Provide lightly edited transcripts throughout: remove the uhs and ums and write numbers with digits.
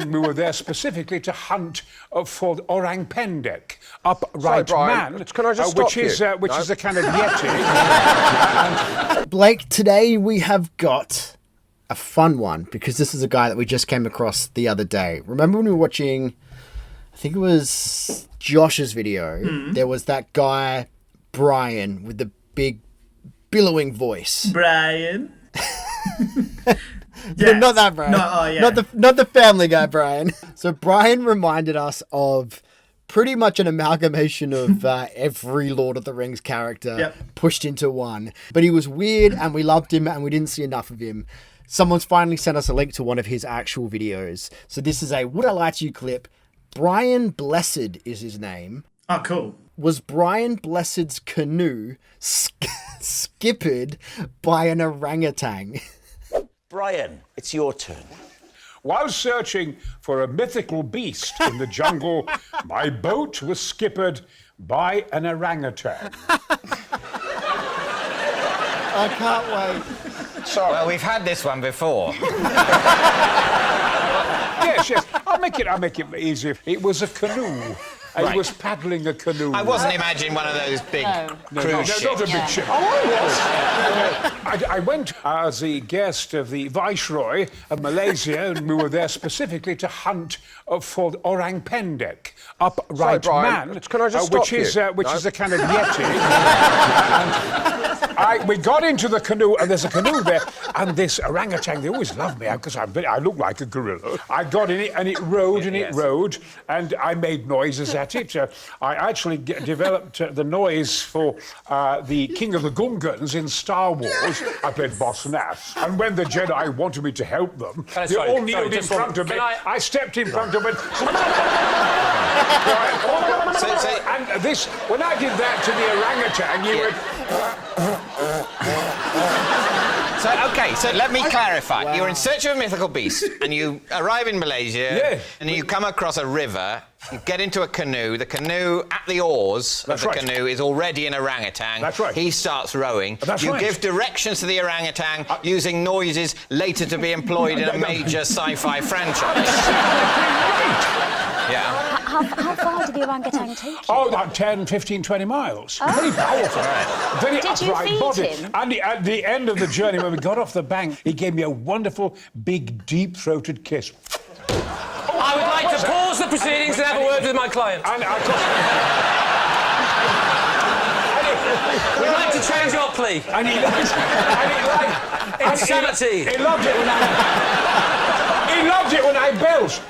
and we were there specifically to hunt for the orang pendek, upright Brian, man, can I just stop which is a kind of yeti. Blake, today we have got a fun one because this is a guy that we just came across the other day. Remember when we were watching, I think it was Josh's video, there was that guy, Brian, with the big billowing voice. Brian. Yeah, not that Brian. No, oh, yeah. Not the Family Guy Brian. So Brian reminded us of pretty much an amalgamation of every Lord of the Rings character pushed into one. But he was weird and we loved him and we didn't see enough of him. Someone's finally sent us a link to one of his actual videos. So this is a Would I Lie to You clip. Brian Blessed is his name. Oh, cool. Was Brian Blessed's canoe skippered by an orangutan? Brian, it's your turn. While searching for a mythical beast in the jungle, my boat was skippered by an orangutan. I can't wait. Sorry. Well, we've had this one before. Yes. I'll make it easier. It was a canoe. And he was paddling a canoe. I wasn't imagining one of those big cruise ships. Not a big ship. Oh, I was. I went as the guest of the Viceroy of Malaysia, and we were there specifically to hunt for the orang pendek, upright man, can I just stop which is a kind of yeti. We got into the canoe, and there's a canoe there, and this orangutan, they always love me because I look like a gorilla. I got in it, and it rode, and I made noises at it. I actually developed the noise for the King of the Gungans in Star Wars. I played Boss Nass, and when the Jedi wanted me to help them, they all kneeled in front of me. I stepped in front of it. And this, when I did that to the orangutan, you went. So let me clarify. Wow. You're in search of a mythical beast, and you arrive in Malaysia, and you come across a river, you get into a canoe, the canoe, at the oars of the canoe, is already an orangutan. That's right. He starts rowing. You give directions to the orangutan using noises later to be employed in a major sci-fi franchise. Yeah. How far did the orangutan take you? Oh, about 10, 15, 20 miles. Oh. Very powerful. Very upright body. Him? And at the end of the journey, when we got off the bank, he gave me a wonderful, big, deep-throated kiss. I would like to pause the proceedings and have a word with my client. We'd like to change your plea. And he liked insanity. He loved it when I belched.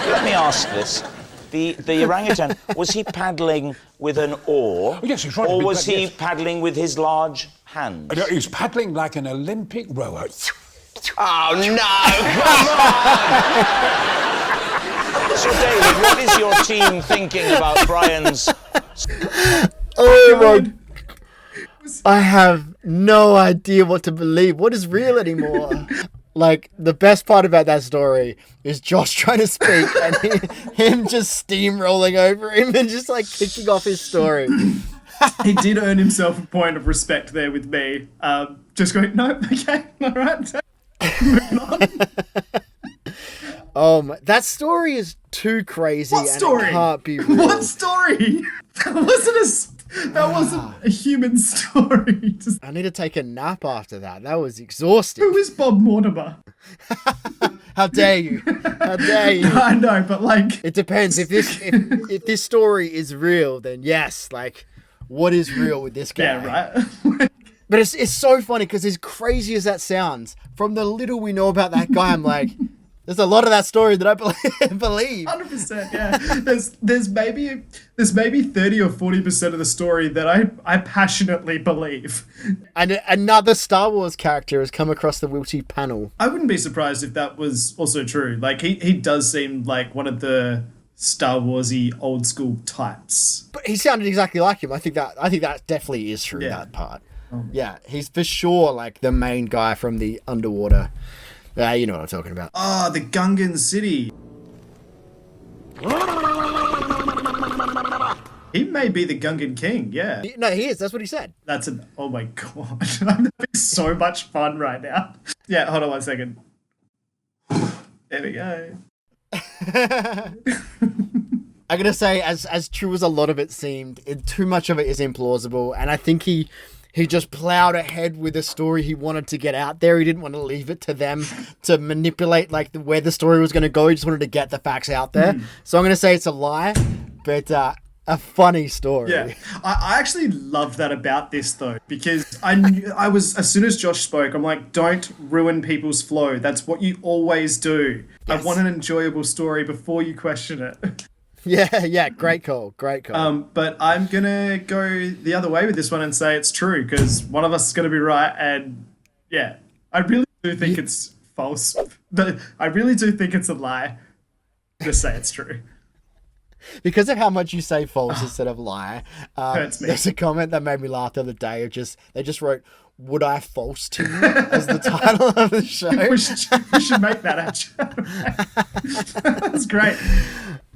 Let me ask this. The orangutan, was he paddling with an oar? Oh, yes, he was right. Or was he paddling with his large hands? No, he was paddling like an Olympic rower. Oh, no! So, David, what is your team thinking about Brian's... Oh, my... I have no idea what to believe. What is real anymore? Like, the best part about that story is Josh trying to speak and him just steamrolling over him and just, like, kicking off his story. He did earn himself a point of respect there with me. Just going, no, okay, all right. Moving on. That story is too crazy. What story? And it can't be real. What story? That wasn't a human story. I need to take a nap after that. That was exhausting. Who is Bob Mortimer? How dare you? How dare you? I know, but like... It depends. If this story is real, then yes. Like, what is real with this guy? Yeah, right? But it's so funny because as crazy as that sounds, from the little we know about that guy, I'm like... There's a lot of that story that I believe. 100%, yeah. There's maybe 30 or 40% of the story that I passionately believe. And another Star Wars character has come across the WILTY panel. I wouldn't be surprised if that was also true. Like, he does seem like one of the Star Warsy old school types. But he sounded exactly like him. I think that definitely is true, that part. Yeah, he's for sure like the main guy from the underwater. You know what I'm talking about. Oh, the Gungan city. He may be the Gungan king, yeah. No, he is. That's what he said. Oh my God. I'm having so much fun right now. Yeah, hold on 1 second. There we go. I'm gonna say, as true as a lot of it seemed, too much of it is implausible, and I think he just plowed ahead with a story he wanted to get out there. He didn't want to leave it to them to manipulate like where the story was going to go. He just wanted to get the facts out there. So I'm gonna say it's a lie, but a funny story. Yeah, I actually love that about this though, because I was, as soon as Josh spoke, I'm like, don't ruin people's flow. That's what you always do. Yes. I want an enjoyable story before you question it. Yeah, great call. But I'm gonna go the other way with this one and say it's true, because one of us is gonna be right, and yeah, I really do think it's false. I really do think it's a lie. I'm gonna say it's true. Because of how much you say false instead of lie, hurts me. There's a comment that made me laugh the other day. They just wrote, "Would I false to you?" as the title of the show. we should make that actually. That's great.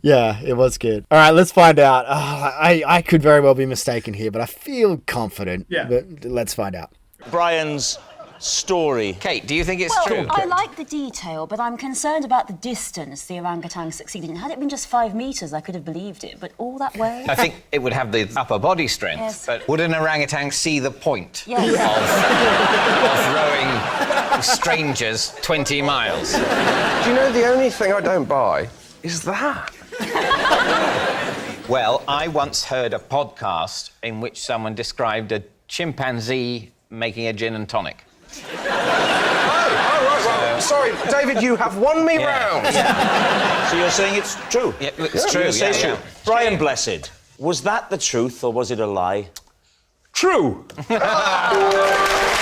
Yeah, it was good. All right, let's find out. I could very well be mistaken here, but I feel confident. Yeah. But let's find out. Brian's story. Kate, do you think it's true? I like the detail, but I'm concerned about the distance the orangutan succeeded in. Had it been just 5 meters, I could have believed it, but all that way? I think it would have the upper body strength, Yes. but would an orangutan see the point Yes. of rowing strangers 20 miles? Do you know the only thing I don't buy is that? Well, I once heard a podcast in which someone described a chimpanzee making a gin and tonic. Right. Sorry, David, you have won me round. Yeah. So you're saying it's true? Yeah, it's true. Say it's true. Brian Blessed, was that the truth or was it a lie? True.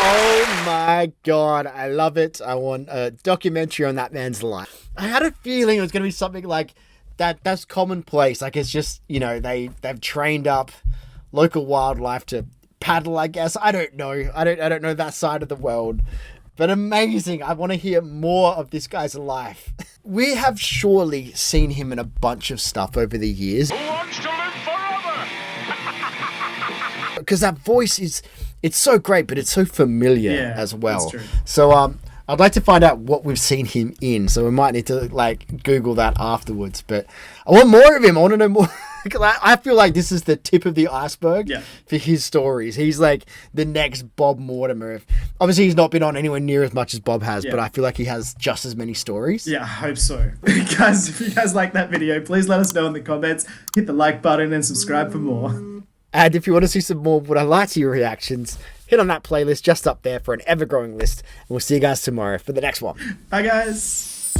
Oh my God, I love it. I want a documentary on that man's life. I had a feeling it was going to be something like that's commonplace. Like it's just, they've trained up local wildlife to paddle, I guess. I don't know. I don't know that side of the world. But amazing. I want to hear more of this guy's life. We have surely seen him in a bunch of stuff over the years. Who wants to live forever? Because that voice it's so great, but it's so familiar as well. That's true. So I'd like to find out what we've seen him in. So we might need to Google that afterwards. But I want more of him. I want to know more. I feel like this is the tip of the iceberg for his stories. He's like the next Bob Mortimer. Obviously, he's not been on anywhere near as much as Bob has, but I feel like he has just as many stories. Yeah, I hope so. Guys, if you guys like that video, please let us know in the comments. Hit the like button and subscribe for more. And if you want to see some more Would I Lie to You reactions, hit on that playlist just up there for an ever-growing list. And we'll see you guys tomorrow for the next one. Bye, guys.